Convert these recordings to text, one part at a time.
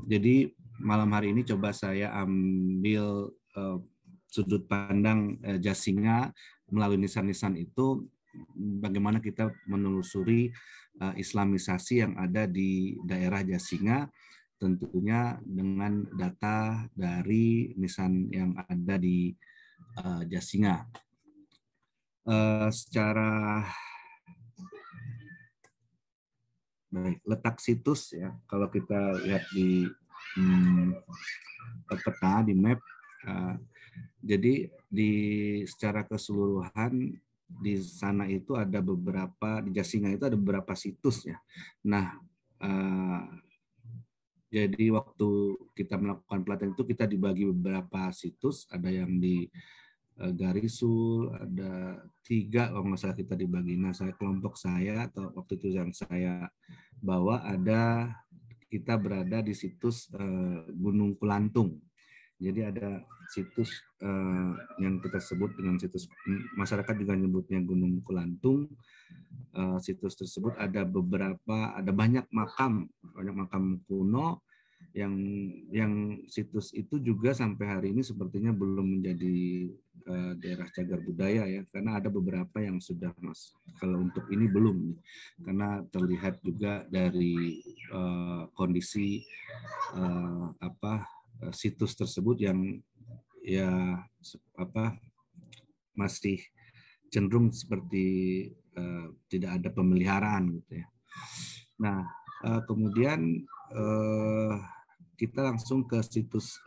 Jadi malam hari ini coba saya ambil sudut pandang Jasinga melalui nisan-nisan itu, bagaimana kita menelusuri Islamisasi yang ada di daerah Jasinga, tentunya dengan data dari nisan yang ada di Jasinga. Secara baik, letak situs ya, kalau kita lihat di peta di map, jadi secara keseluruhan di sana itu ada beberapa, di Jasinga itu ada beberapa situs ya. Nah, jadi waktu kita melakukan pelatihan itu kita dibagi beberapa situs, ada yang di Garisul, ada 3 kalau nggak salah kita dibagi. Nah, kelompok saya atau waktu itu yang saya bawa, kita berada di situs Gunung Kulantung. Jadi ada situs yang kita sebut dengan situs, masyarakat juga menyebutnya Gunung Kulantung. Situs tersebut ada banyak makam kuno yang situs itu juga sampai hari ini sepertinya belum menjadi daerah cagar budaya ya, karena ada beberapa yang sudah kalau untuk ini belum, karena terlihat juga dari kondisi situs tersebut yang ya masih cenderung seperti tidak ada pemeliharaan gitu ya. Nah, kemudian kita langsung ke situs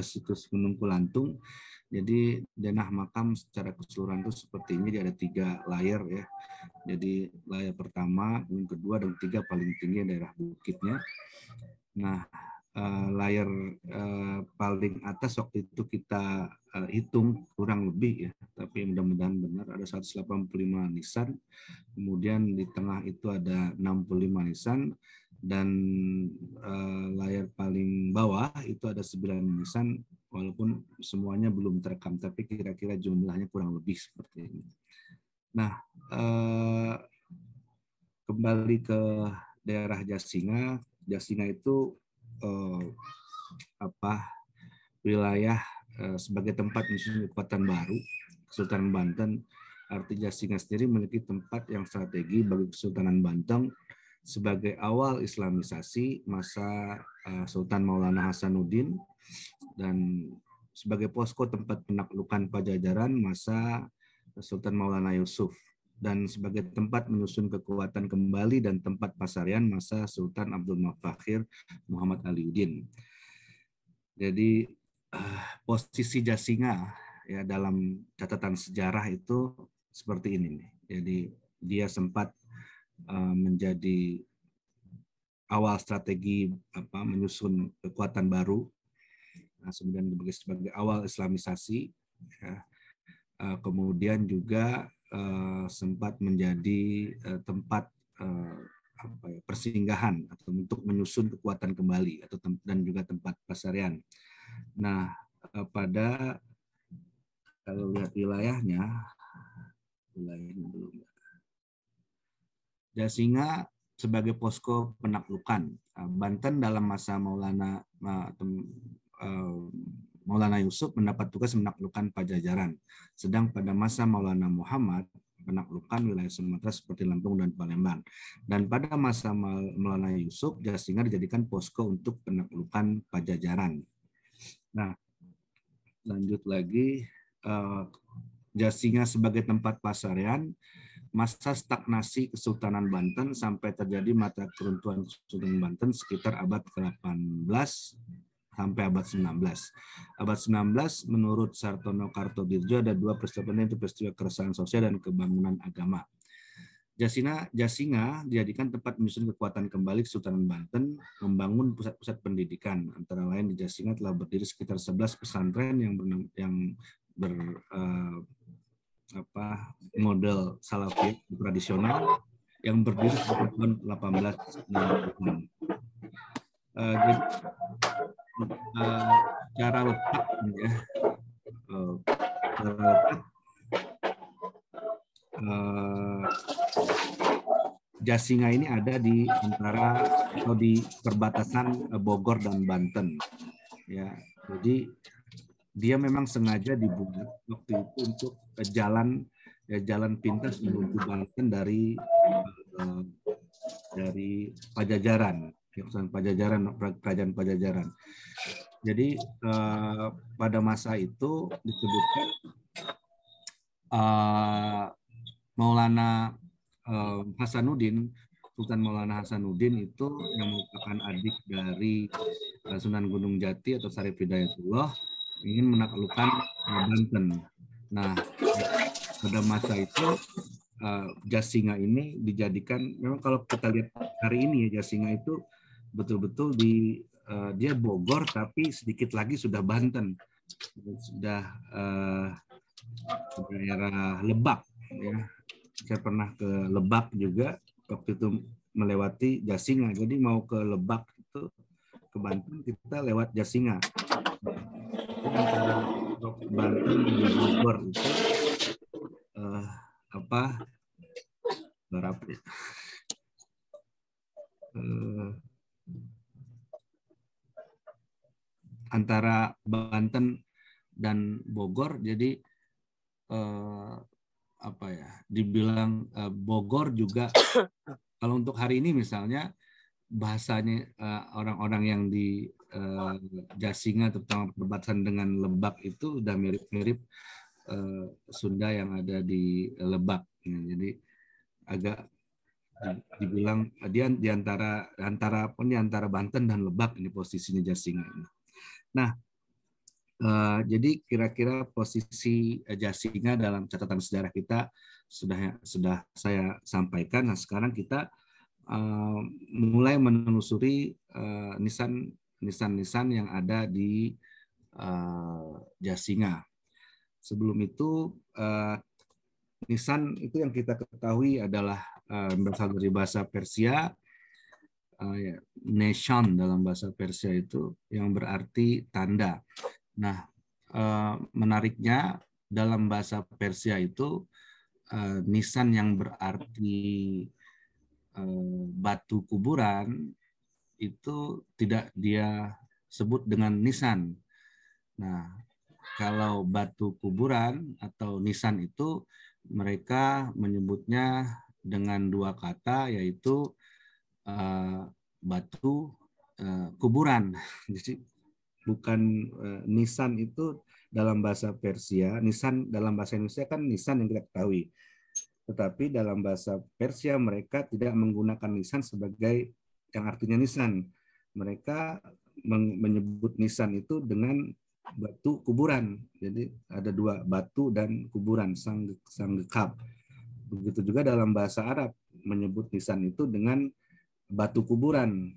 situs Gunung Kulantung. Jadi denah makam secara keseluruhan itu seperti ini, ada 3 layer ya. Jadi layer pertama, yang kedua, dan 3 paling tinggi daerah bukitnya. Nah, layer paling atas waktu itu kita hitung kurang lebih ya, tapi mudah-mudahan benar, ada 185 nisan. Kemudian di tengah itu ada 65 nisan, dan layar paling bawah itu ada 9 nisan, walaupun semuanya belum terekam, tapi kira-kira jumlahnya kurang lebih seperti ini. Nah, kembali ke daerah Jasinga. Jasinga itu wilayah sebagai tempat menyusun kekuatan baru Kesultanan Banten. Arti Jasinga sendiri memiliki tempat yang strategi bagi Kesultanan Banten sebagai awal Islamisasi masa Sultan Maulana Hasanuddin, dan sebagai posko tempat penaklukan Pajajaran masa Sultan Maulana Yusuf, dan sebagai tempat menyusun kekuatan kembali dan tempat pasarian masa Sultan Abdul Mafakhir Muhammad Aliuddin. Jadi posisi Jasinga ya dalam catatan sejarah itu seperti ini nih. Jadi dia sempat menjadi awal strategi menyusun kekuatan baru, kemudian sebagai awal Islamisasi ya. Kemudian juga sempat menjadi tempat persinggahan atau untuk menyusun kekuatan kembali dan juga tempat pasarian. Nah, kalau lihat wilayahnya belum. Jasinga sebagai posko penaklukan. Banten dalam masa Maulana Yusuf mendapat tugas menaklukkan Pajajaran. Sedang pada masa Maulana Muhammad menaklukkan wilayah Sumatera seperti Lampung dan Palembang. Dan pada masa Maulana Yusuf, Jasinga dijadikan posko untuk penaklukan Pajajaran. Nah, lanjut lagi, Jasinga sebagai tempat pasarian. Masa stagnasi Kesultanan Banten sampai terjadi mata keruntuhan Kesultanan Banten sekitar abad ke-18 sampai abad 19. Abad 19 menurut Sartono Kartodirjo ada 2 peristiwa penting, itu peristiwa keresahan sosial dan kebangunan agama. Jasinga dijadikan tempat menyusun kekuatan kembali Kesultanan Banten, membangun pusat-pusat pendidikan. Antara lain di Jasinga telah berdiri sekitar 11 pesantren yang model Salafi tradisional yang berdiri sejak tahun 1860-an. Jadi cara letak ya, Jasinga ini ada di antara atau di perbatasan Bogor dan Banten. Ya, jadi dia memang sengaja dibuat waktu itu untuk jalan pintas menuju Banten dari Pajajaran, kerajaan Pajajaran. Jadi pada masa itu disebutkan Maulana Hasanuddin, Sultan Maulana Hasanuddin itu yang merupakan adik dari Sunan Gunung Jati atau Syarif Hidayatullah ingin menaklukkan Banten. Nah, pada masa itu Jasinga ini dijadikan, memang kalau kita lihat hari ini ya, Jasinga itu betul-betul dia Bogor tapi sedikit lagi sudah Banten, sudah daerah Lebak ya. Saya pernah ke Lebak juga waktu itu melewati Jasinga, jadi mau ke Lebak itu ke Banten kita lewat Jasinga. Banten di Bogor itu berapa ya? Antara Banten dan Bogor, jadi dibilang Bogor juga kalau untuk hari ini misalnya bahasanya orang-orang yang di Jasinga terutama perbatasan dengan Lebak itu udah mirip-mirip Sunda yang ada di Lebak. Jadi agak dibilang dia di antara Banten dan Lebak ini posisinya Jasinga ini. Nah, jadi kira-kira posisi Jasinga dalam catatan sejarah kita sudah saya sampaikan. Nah, sekarang kita mulai menelusuri nisan-nisan yang ada di Jasinga. Sebelum itu, nisan itu yang kita ketahui adalah berasal dari bahasa Persia. Nation dalam bahasa Persia itu yang berarti tanda. Nah, menariknya dalam bahasa Persia itu nisan yang berarti batu kuburan itu tidak dia sebut dengan nisan. Nah, kalau batu kuburan atau nisan itu mereka menyebutnya dengan dua kata, yaitu batu kuburan. Jadi bukan nisan itu dalam bahasa Persia, nisan dalam bahasa Indonesia kan nisan yang kita ketahui. Tetapi dalam bahasa Persia mereka tidak menggunakan nisan sebagai yang artinya nisan. Mereka menyebut nisan itu dengan batu kuburan. Jadi ada dua, batu dan kuburan, sanggekab. Begitu juga dalam bahasa Arab menyebut nisan itu dengan batu kuburan,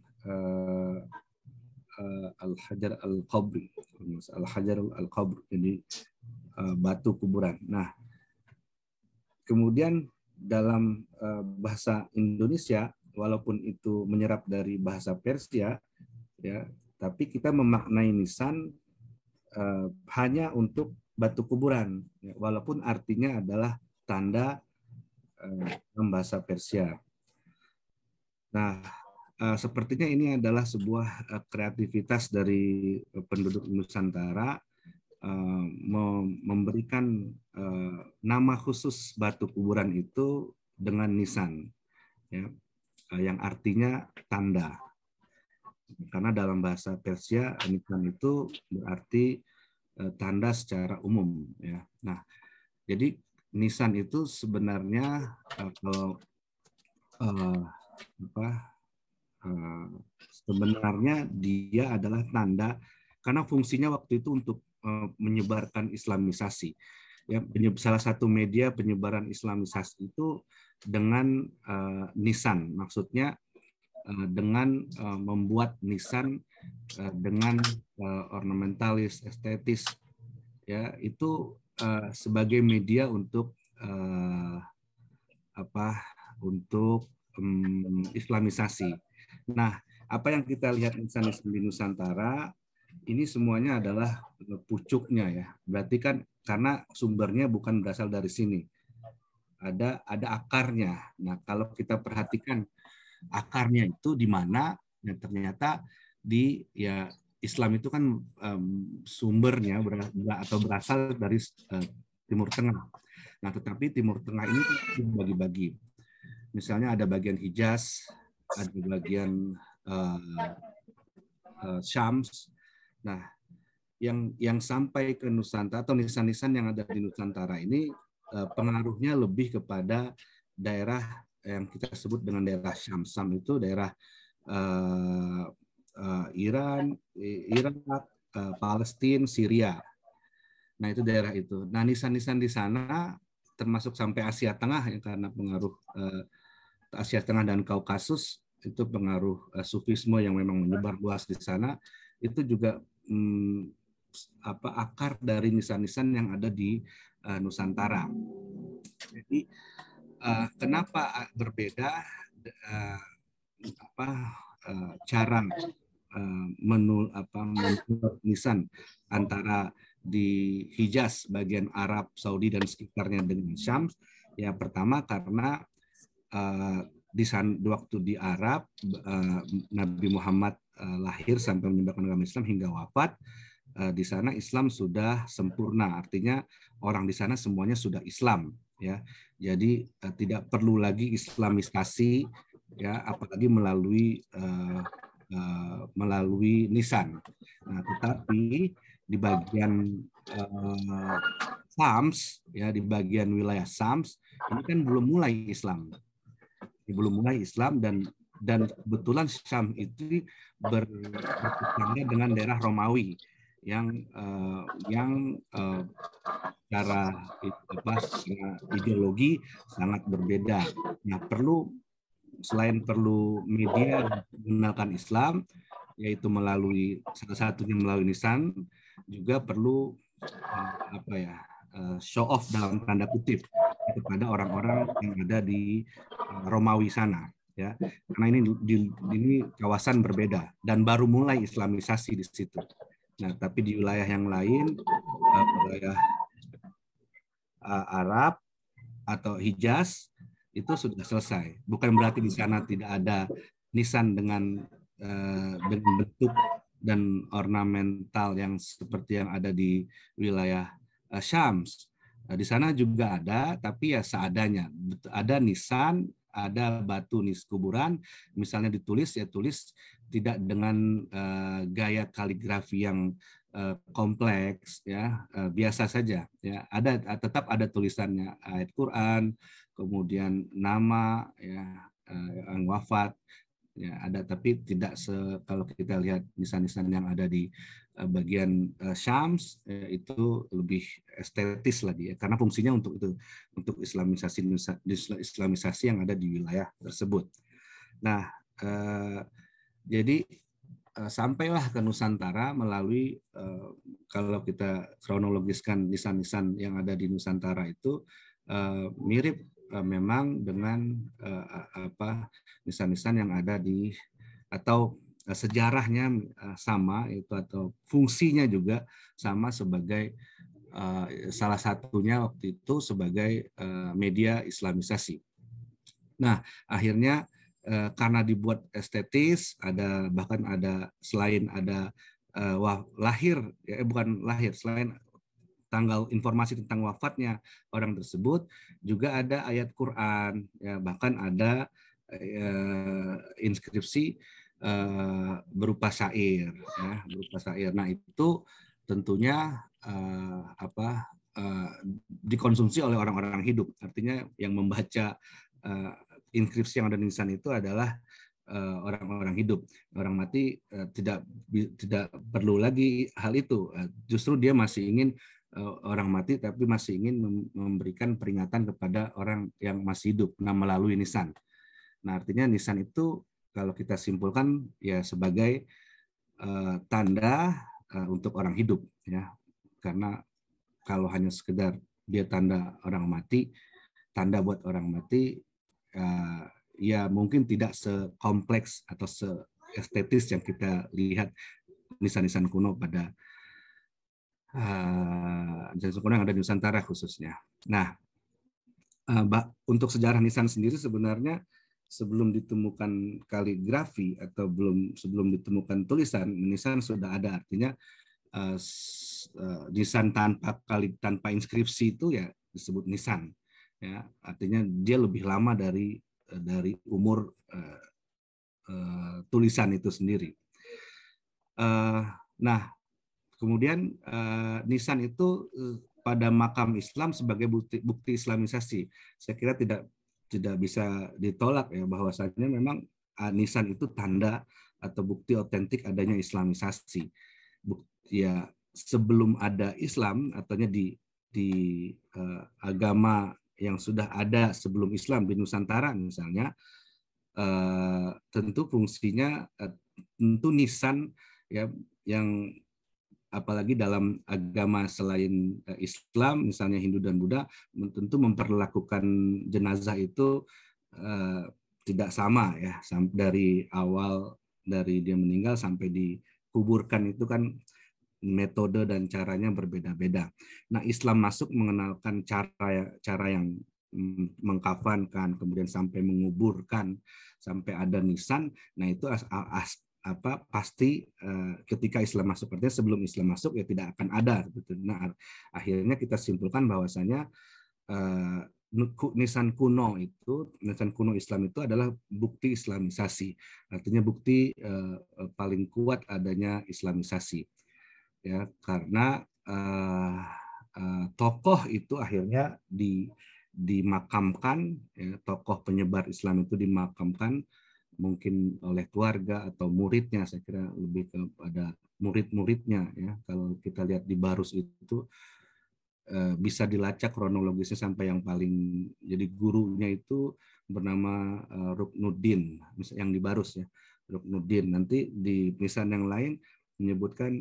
al-hajar al-qabri, al-hajar al-qabr, jadi batu kuburan. Nah, kemudian dalam bahasa Indonesia, walaupun itu menyerap dari bahasa Persia, ya, tapi kita memaknai nisan hanya untuk batu kuburan, ya, walaupun artinya adalah tanda dalam bahasa Persia. Nah, sepertinya ini adalah sebuah kreativitas dari penduduk Nusantara memberikan nama khusus batu kuburan itu dengan nisan, ya, yang artinya tanda. Karena dalam bahasa Persia nisan itu berarti tanda secara umum, ya. Nah, jadi nisan itu sebenarnya kalau sebenarnya dia adalah tanda, karena fungsinya waktu itu untuk menyebarkan Islamisasi. Ya, salah satu media penyebaran Islamisasi itu dengan nisan, maksudnya dengan membuat nisan dengan ornamentalis, estetis, ya, itu sebagai media untuk Islamisasi. Nah, apa yang kita lihat nisan-nisan di Nusantara ini semuanya adalah pucuknya, ya. Berarti kan karena sumbernya bukan berasal dari sini. ada akarnya. Nah, kalau kita perhatikan akarnya itu di mana, nah, ternyata di ya Islam itu kan sumbernya atau berasal dari Timur Tengah. Nah, tetapi Timur Tengah ini dibagi-bagi. Misalnya ada bagian Hijaz, ada bagian Syams. Nah, yang sampai ke Nusantara atau nisan-nisan yang ada di Nusantara ini pengaruhnya lebih kepada daerah yang kita sebut dengan daerah Syam. Syam itu daerah Iran, Irak, Palestina, Syria. Nah, itu daerah itu. Nah, nisan-nisan di sana termasuk sampai Asia Tengah ya, karena pengaruh Asia Tengah dan Kaukasus itu pengaruh Sufisme yang memang menyebar luas di sana, itu juga akar dari nisan-nisan yang ada di Nusantara. Jadi kenapa berbeda cara menurut nisan antara di Hijaz bagian Arab, Saudi dan sekitarnya dengan Syam? Ya, pertama karena di waktu di Arab Nabi Muhammad lahir sampai menyebarkan agama Islam hingga wafat, di sana Islam sudah sempurna, artinya orang di sana semuanya sudah Islam, ya. Jadi tidak perlu lagi islamisasi, ya, apalagi melalui nisan. Nah, tetapi di bagian Syams, ya, di bagian wilayah Syams ini kan belum mulai Islam, dan kebetulan Syam itu bertetangga dengan daerah Romawi yang secara ideologi sangat berbeda. Nah, selain perlu media menggunakan Islam, yaitu salah satunya melalui nisan, juga perlu show off dalam tanda kutip kepada orang-orang yang ada di Romawi sana, ya, karena ini kawasan berbeda dan baru mulai Islamisasi di situ. Nah, tapi di wilayah yang lain, wilayah Arab atau Hijaz itu sudah selesai. Bukan berarti di sana tidak ada nisan dengan bentuk dan ornamental yang seperti yang ada di wilayah Syams. Di sana juga ada, tapi ya seadanya. Ada nisan, ada batu kuburan, misalnya tulis tidak dengan gaya kaligrafi yang kompleks, ya, biasa saja, ya. Tetap ada tulisannya, ayat Quran, kemudian nama, ya, yang wafat, ya, ada, tapi tidak kalau kita lihat nisan-nisan yang ada di bagian Syams, itu lebih estetis lagi, ya, karena fungsinya untuk islamisasi yang ada di wilayah tersebut. Nah, jadi sampailah ke Nusantara melalui kalau kita kronologiskan nisan-nisan yang ada di Nusantara itu mirip memang dengan nisan-nisan yang ada atau sejarahnya sama, itu atau fungsinya juga sama sebagai salah satunya waktu itu sebagai media Islamisasi. Nah, akhirnya karena dibuat estetis, bahkan ada selain ada selain tanggal informasi tentang wafatnya orang tersebut, juga ada ayat Quran, ya, bahkan ada inskripsi berupa syair, ya, Nah, itu tentunya dikonsumsi oleh orang-orang hidup. Artinya yang membaca inskripsi yang ada di nisan itu adalah orang-orang hidup. Orang mati tidak perlu lagi hal itu. Justru dia masih ingin orang mati, tapi masih ingin memberikan peringatan kepada orang yang masih hidup, melalui nisan. Nah, artinya nisan itu kalau kita simpulkan ya sebagai tanda untuk orang hidup, ya. Karena kalau hanya sekedar dia tanda orang mati, tanda buat orang mati, ya mungkin tidak sekompleks atau seestetis yang kita lihat nisan-nisan kuno pada nisan kuno yang ada di Nusantara khususnya. Nah, Untuk sejarah nisan sendiri sebenarnya sebelum ditemukan kaligrafi atau sebelum ditemukan tulisan, nisan sudah ada. Artinya nisan tanpa inskripsi itu ya disebut nisan. Ya, artinya dia lebih lama dari umur tulisan itu sendiri. Nah, kemudian nisan itu pada makam Islam sebagai bukti Islamisasi. Saya kira tidak bisa ditolak ya bahwasanya memang nisan itu tanda atau bukti otentik adanya Islamisasi. Ya sebelum ada Islam artinya di agama yang sudah ada sebelum Islam di Nusantara misalnya, tentu fungsinya tentu nisan ya, yang apalagi dalam agama selain Islam, misalnya Hindu dan Buddha, tentu memperlakukan jenazah itu tidak sama ya, dari awal dari dia meninggal sampai dikuburkan itu kan metode dan caranya berbeda-beda. Nah, Islam masuk mengenalkan cara yang mengkafankan, kemudian sampai menguburkan, sampai ada nisan. Nah, itu pasti ketika Islam masuk, artinya sebelum Islam masuk ya tidak akan ada. Nah, akhirnya kita simpulkan bahwasanya nisan kuno Islam itu adalah bukti Islamisasi, artinya bukti paling kuat adanya Islamisasi ya, karena tokoh itu akhirnya dimakamkan ya, tokoh penyebar Islam itu dimakamkan mungkin oleh keluarga atau muridnya. Saya kira lebih kepada murid-muridnya ya. Kalau kita lihat di Barus itu bisa dilacak kronologisnya sampai yang paling jadi gurunya itu bernama Ruknuddin yang di Barus ya, Ruknuddin. Nanti di nisan yang lain menyebutkan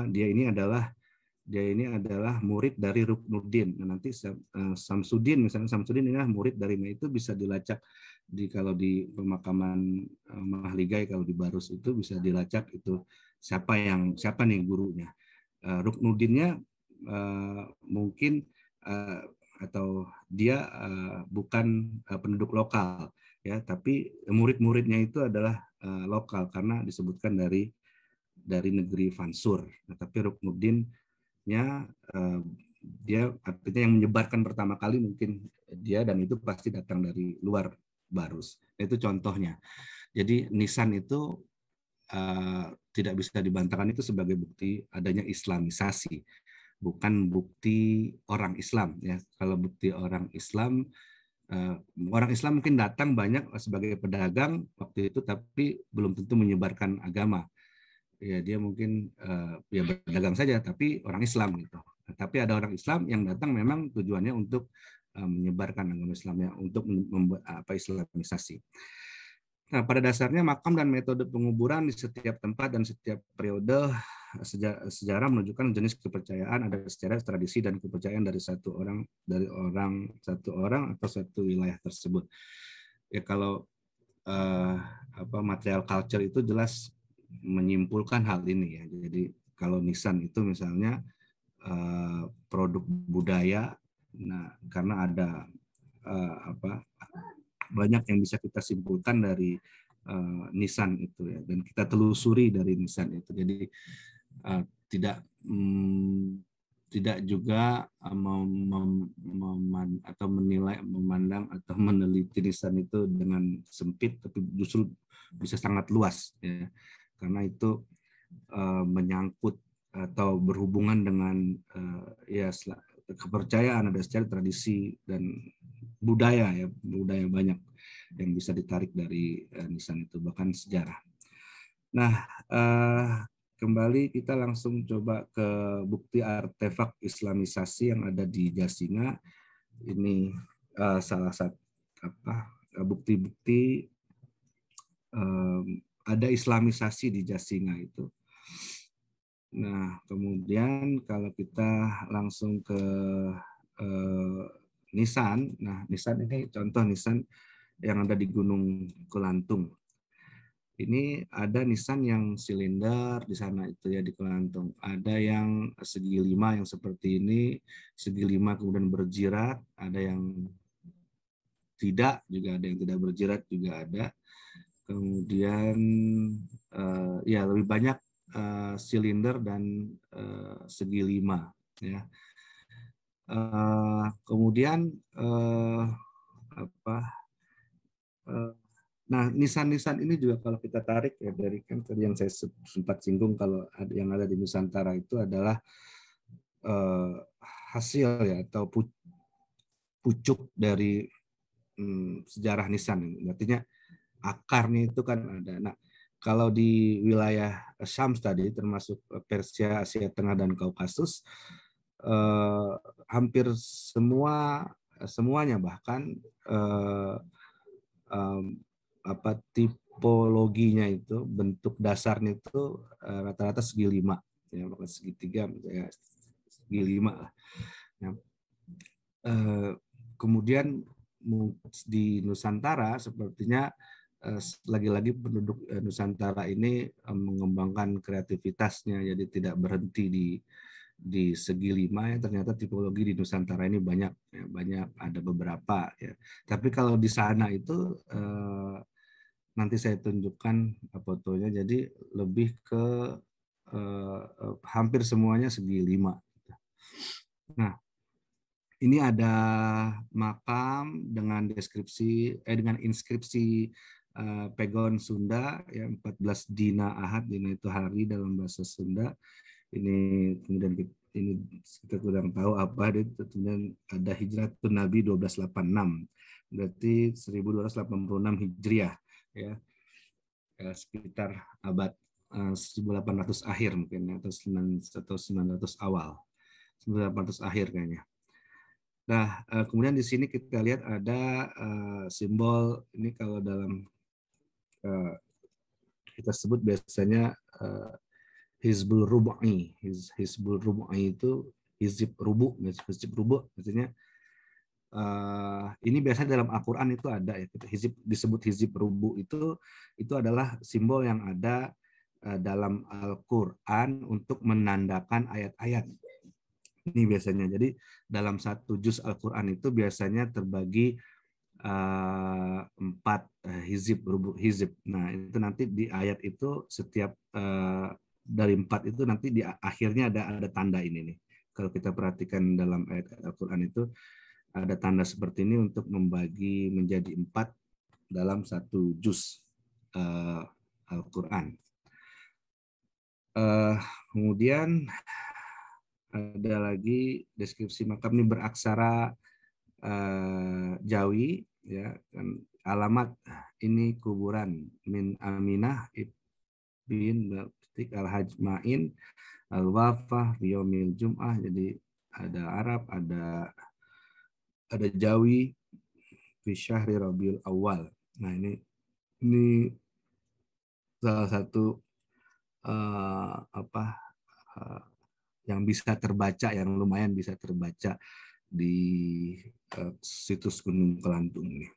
dia ini adalah murid dari Ruknuddin. Nah, nanti Samsudin misalnya, Samsudin ini murid dari itu bisa dilacak kalau di pemakaman Mahligai, kalau di Barus itu bisa dilacak itu siapa nih gurunya. Ruknuddinnya mungkin atau dia bukan penduduk lokal ya, tapi murid-muridnya itu adalah lokal karena disebutkan dari negeri Fansur. Nah, tapi Ruknuddinnya dia artinya yang menyebarkan pertama kali mungkin dia, dan itu pasti datang dari luar Barus. Itu contohnya. Jadi nisan itu tidak bisa dibantahkan itu sebagai bukti adanya Islamisasi, bukan bukti orang Islam ya. Kalau bukti orang Islam mungkin datang banyak sebagai pedagang waktu itu, tapi belum tentu menyebarkan agama ya. Dia mungkin ya berdagang saja tapi orang Islam gitu. Tapi ada orang Islam yang datang memang tujuannya untuk menyebarkan agama Islamnya, untuk Islamisasi. Nah, pada dasarnya makam dan metode penguburan di setiap tempat dan setiap periode sejarah menunjukkan jenis kepercayaan, ada sejarah, tradisi, dan kepercayaan dari satu orang atau satu wilayah tersebut. Ya kalau material culture itu jelas menyimpulkan hal ini ya. Jadi kalau nisan itu misalnya produk budaya, nah karena ada banyak yang bisa kita simpulkan dari nisan itu ya, dan kita telusuri dari nisan itu. Jadi tidak juga memandang atau meneliti nisan itu dengan sempit, tapi justru bisa sangat luas ya, karena itu menyangkut atau berhubungan dengan ya kepercayaan, ada secara tradisi dan budaya banyak yang bisa ditarik dari nisan itu, bahkan sejarah. Nah, kembali kita langsung coba ke bukti artefak Islamisasi yang ada di Jasinga. Ini salah satu bukti-bukti ada Islamisasi di Jasinga itu. Nah, kemudian kalau kita langsung ke nisan. Nah, nisan ini contoh nisan yang ada di Gunung Kelantung. Ini ada nisan yang silinder di sana itu ya di Kelantung. Ada yang segi 5 yang seperti ini, segi 5 kemudian berjirat, ada yang tidak, juga ada yang tidak berjirat juga ada. Kemudian ya lebih banyak silinder dan segi 5 ya. Kemudian apa nah, nisan-nisan ini juga kalau kita tarik ya dari kan tadi yang saya sempat singgung, kalau ada yang ada di Nusantara itu adalah eh, hasil ya atau pucuk dari sejarah nisan. Artinya akarnya itu kan ada. Nah, kalau di wilayah Syams tadi termasuk Persia, Asia Tengah dan Kaukasus, hampir semuanya bahkan eh, apa tipologinya itu, bentuk dasarnya itu rata-rata segi 5 ya, maka segitiga ya, segi 5 lah. Nah, kemudian di Nusantara sepertinya lagi-lagi penduduk Nusantara ini mengembangkan kreativitasnya, jadi tidak berhenti di segi 5 ya, ternyata tipologi di Nusantara ini banyak ya, banyak ada beberapa ya. Tapi kalau di sana itu nanti saya tunjukkan fotonya, jadi lebih ke hampir semuanya segi 5. Nah, ini ada makam dengan dengan inskripsi pegon Sunda ya, 14 Dina Ahad. Dina itu hari dalam bahasa Sunda. Ini kemudian ini kita kurang tahu apa, kemudian ada Hijratun Nabi 1286, berarti 1286 Hijriah ya, sekitar abad 1800 akhir mungkin ya, atau 900 awal, 900 akhir kayaknya. Nah, kemudian di sini kita lihat ada simbol ini, kalau dalam kita sebut biasanya Hizbul Rubu'i. Hizbul Rubu'i itu hizib rubu, maksudnya ini biasanya dalam Al-Quran itu ada ya, disebut hizib rubu, itu adalah simbol yang ada dalam Al-Quran untuk menandakan ayat-ayat. Ini biasanya, jadi dalam satu juz Al-Quran itu biasanya terbagi 4 hizib, rubu hizib. Nah, itu nanti di ayat itu setiap dari 4 itu nanti di akhirnya ada tanda ini nih. Kalau kita perhatikan dalam ayat Al-Quran itu ada tanda seperti ini untuk membagi menjadi 4 dalam satu juz Al-Quran. Kemudian ada lagi deskripsi makam ini beraksara Jawi ya kan, alamat ini kuburan min Aminah bin al-Hajmain al-Wafah biyomil Jum'ah. Jadi ada Arab, ada Jawi fi syahri Rabiul Awal. Nah, ini salah satu apa yang bisa terbaca, yang lumayan bisa terbaca di situs Gunung Kelantung ini.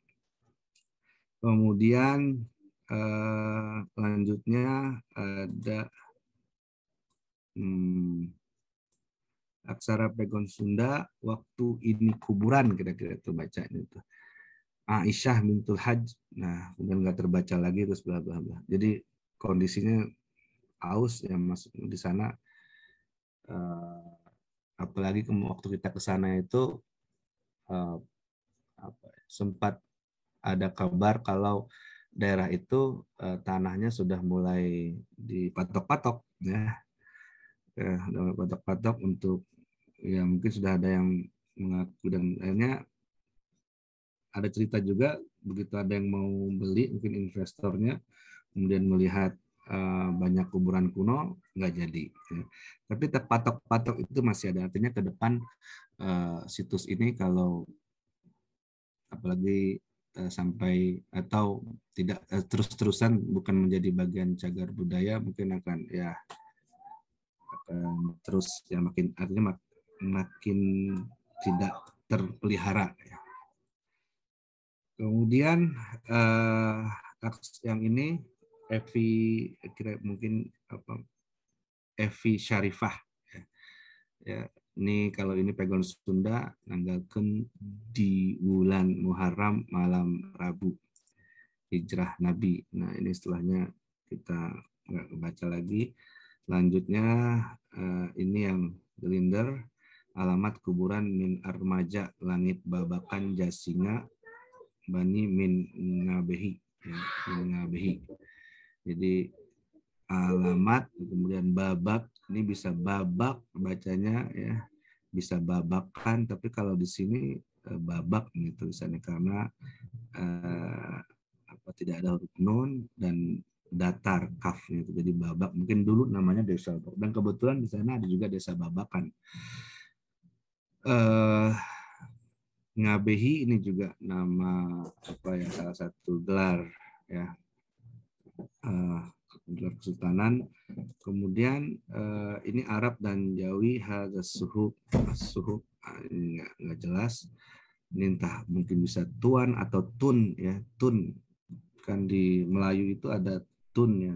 Kemudian selanjutnya ada aksara pegon Sunda, waktu ini kuburan, kira-kira terbaca itu. Aisyah bintul Hajj. Nah, kemudian nggak terbaca lagi, terus bla bla bla. Jadi kondisinya aus yang masuk di sana. Apalagi waktu kita ke sana itu sempat ada kabar kalau daerah itu tanahnya sudah mulai dipatok-patok ya, patok-patok untuk ya mungkin sudah ada yang mengaku, dan akhirnya ada cerita juga begitu ada yang mau beli, mungkin investornya kemudian melihat banyak kuburan kuno, nggak jadi ya. Tapi patok-patok itu masih ada, artinya ke depan situs ini kalau apalagi sampai atau tidak terus-terusan bukan menjadi bagian cagar budaya, mungkin akan ya akan terus ya makin, artinya makin tidak terpelihara ya. Kemudian yang ini Evi, kira mungkin apa, Evi Syarifah. Ya, ini kalau ini pegon Sunda nanggalkeun di bulan Muharram malam Rabu hijrah Nabi. Nah, ini setelahnya kita nggak baca lagi. Lanjutnya ini yang gelinder, alamat kuburan min armaja langit babakan jasinga bani min ngabehi, ya, min ngabehi. Jadi alamat kemudian babak, ini bisa babak bacanya ya, bisa babakan, tapi kalau di sini babak nih tulisannya karena tidak ada huruf nun dan datar kaf itu, jadi babak. Mungkin dulu namanya desa babak, dan kebetulan di sana ada juga desa babakan. Ngabehi ini juga nama apa ya, salah satu gelar ya, gelar kesultanan. Kemudian ini Arab dan Jawi, hadza suhuk, ini nggak jelas. Ini entah mungkin bisa tuan atau tun ya, tun kan di Melayu itu ada tun ya,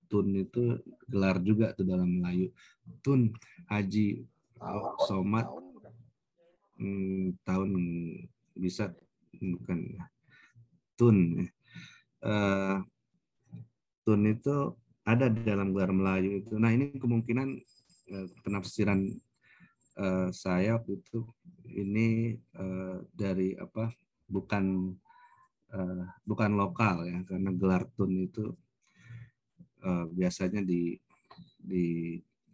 tun itu gelar juga tuh dalam Melayu. Tun Haji Somad, tahun bisa bukan tun. Tun itu ada di dalam gelar Melayu itu. Nah, ini kemungkinan penafsiran saya itu ini dari apa, bukan lokal ya, karena gelar tun itu biasanya di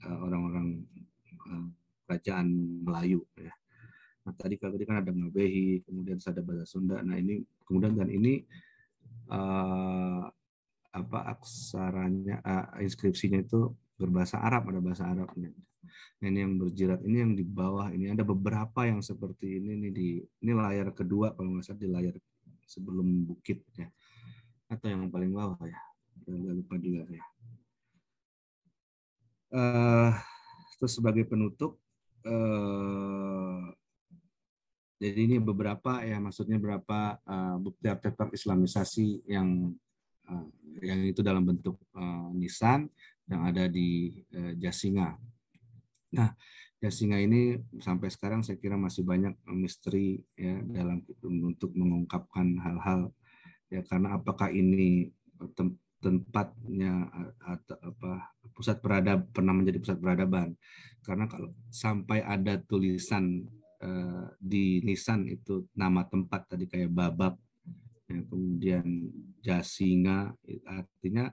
orang-orang kerajaan Melayu ya. Nah, tadi kan ada Ngabehi, kemudian ada bahasa Sunda. Nah, ini kemudian dan ini apa aksaranya, inskripsinya itu berbahasa Arab, ada bahasa Arabnya. Nah, ini yang berjirat, ini yang di bawah, ini ada beberapa yang seperti ini nih, ini layar kedua kalau nggak salah, di layar sebelum bukit ya, atau yang paling bawah ya, nggak lupa juga ya. Terus sebagai penutup, jadi ini beberapa ya, maksudnya beberapa bukti artefak Islamisasi yang itu dalam bentuk nisan yang ada di Jasinga. Nah, Jasinga ini sampai sekarang saya kira masih banyak misteri ya dalam untuk mengungkapkan hal-hal ya, karena apakah ini tempatnya atau apa, pernah menjadi pusat peradaban, karena kalau sampai ada tulisan di nisan itu nama tempat tadi kayak Babak ya, kemudian Jasinga, artinya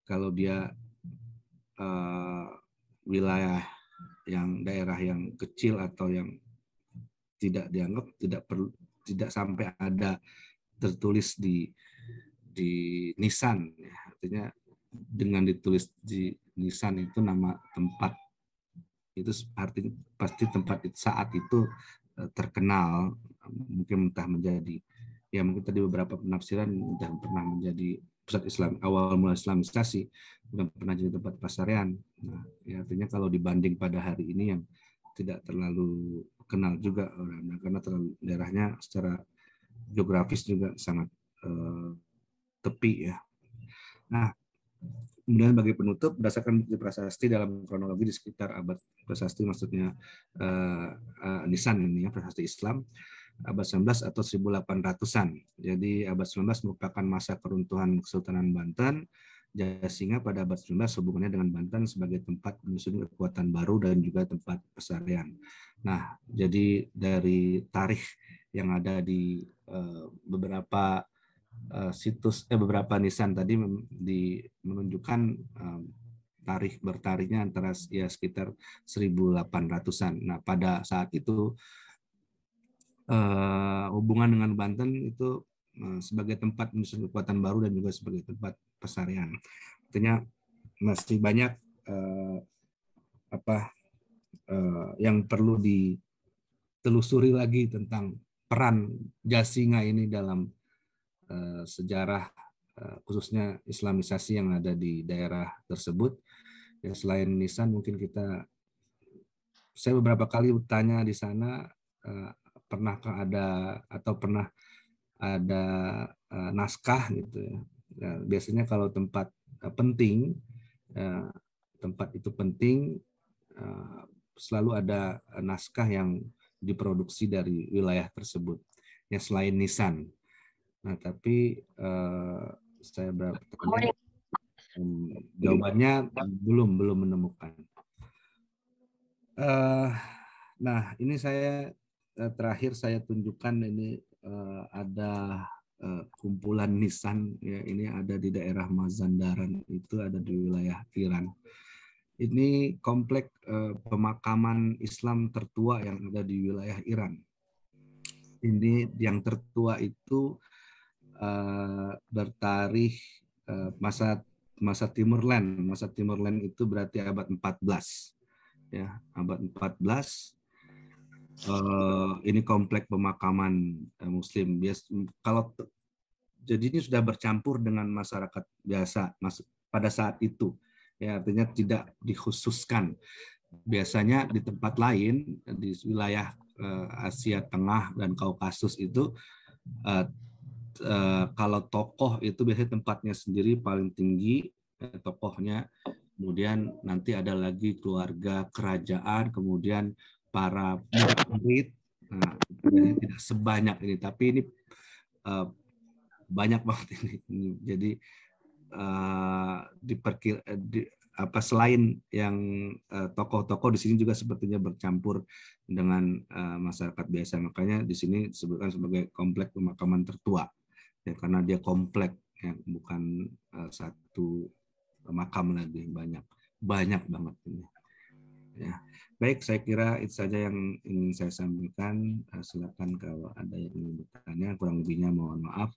kalau dia wilayah yang daerah yang kecil atau yang tidak dianggap, tidak sampai ada tertulis di nisan ya. Artinya dengan ditulis di nisan itu nama tempat, itu artinya pasti tempat saat itu terkenal, mungkin entah menjadi ya, mungkin tadi beberapa penafsiran dan pernah menjadi pusat Islam, awal mula Islamisasi, dan pernah jadi tempat pasaryan. Nah, ya, artinya kalau dibanding pada hari ini yang tidak terlalu kenal juga orang, karena terlalu daerahnya secara geografis juga sangat tepi ya. Nah, kemudian bagi penutup, berdasarkan bukti prasasti dalam kronologi di sekitar abad prasasti, maksudnya nisan ini ya, prasasti Islam abad 19 atau 1800-an. Jadi abad 19 merupakan masa keruntuhan Kesultanan Banten. Jasinga pada abad 19 hubungannya dengan Banten sebagai tempat menyusun kekuatan baru dan juga tempat pesarian. Nah, jadi dari tarikh yang ada di beberapa situs beberapa nisan tadi menunjukkan bertarikhnya antara ya sekitar 1800-an. Nah, pada saat itu hubungan dengan Banten itu sebagai tempat menyusun kekuatan baru dan juga sebagai tempat pesarian. Artinya masih banyak yang perlu ditelusuri lagi tentang peran Jasinga ini dalam sejarah khususnya Islamisasi yang ada di daerah tersebut. Ya, selain nisan, mungkin saya beberapa kali bertanya di sana, pernahkah ada atau pernah ada naskah gitu ya, Nah, biasanya kalau tempat penting, tempat itu penting, selalu ada naskah yang diproduksi dari wilayah tersebut. Ya selain Nisan. Nah, tapi saya bertanya, jawabannya belum menemukan. Nah, ini saya terakhir saya tunjukkan ini ada kumpulan nisan, ya, ini ada di daerah Mazandaran, itu ada di wilayah Iran. Ini komplek pemakaman Islam tertua yang ada di wilayah Iran. Ini yang tertua itu bertarikh masa Timurland. Masa Timurland itu berarti abad 14. Ya, abad 14. Ini komplek pemakaman Muslim. Kalau jadi ini sudah bercampur dengan masyarakat biasa pada saat itu. Ya, artinya tidak dikhususkan. Biasanya di tempat lain di wilayah Asia Tengah dan Kaukasus itu kalau tokoh itu biasanya tempatnya sendiri paling tinggi tokohnya. Kemudian nanti ada lagi keluarga kerajaan, kemudian para murid. Nah, tidak sebanyak ini, tapi ini banyak banget ini. Jadi selain yang tokoh-tokoh di sini juga sepertinya bercampur dengan masyarakat biasa. Makanya di sini disebutkan sebagai komplek pemakaman tertua, ya, karena dia komplek, ya, bukan satu makam lagi, banyak banget ini. Ya, baik, saya kira itu saja yang ingin saya sampaikan. Silakan kalau ada yang ingin bertanya. Kurang lebihnya mohon maaf,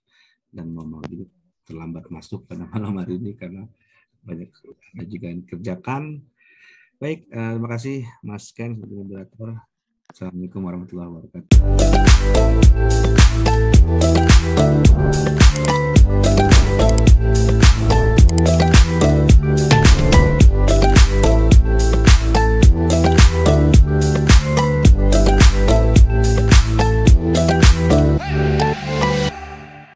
dan mohon maaf juga terlambat masuk pada malam hari ini karena banyak ada juga yang dikerjakan. Baik, terima kasih Mas Ken sebagai moderator. Assalamualaikum warahmatullahi wabarakatuh.